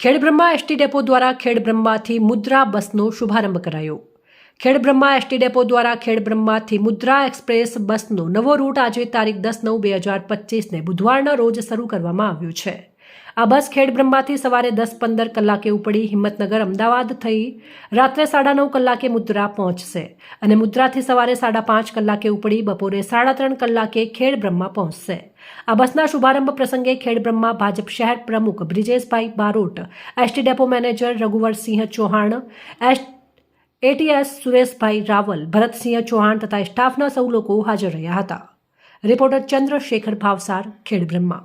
Khedbrahma ST depot દ્વારા ખેડબ્રહ્માથી મુદ્રા બસનો શુભારંભ કરાયો। ખેડબ્રહ્મા એસટી ડેપો દ્વારા ખેડબ્રહ્માથી મુદ્રા એક્સપ્રેસ બસનો નવો રૂટ આજે તારીખ 10/9/2025ને બુધવારના રોજ શરૂ કરવામાં આવ્યો છે। આ બસ ખેડબ્રહ્માથી સવારે 10:15 કલાકે ઉપડી હિંમતનગર અમદાવાદ થઈ રાત્રે 9:30 કલાકે મુદ્રા પહોંચશે અને મુદ્રાથી સવારે 5:30 કલાકે ઉપડી બપોરે 3:30 કલાકે ખેડબ્રહ્મા પહોંચશે। આ બસના શુભારંભ પ્રસંગે ખેડબ્રહ્મા ભાજપ શહેર પ્રમુખ Brijeshbhai Barot, ST depot manager Raghuvarsinh Chauhan, ATS Sureshbhai Raval, Bharatsinh Chauhan તથા સ્ટાફના સૌ લોકો હાજર રહ્યા હતા। રિપોર્ટર ચંદ્રશેખર ભાવસાર, ખેડબ્રહ્મા।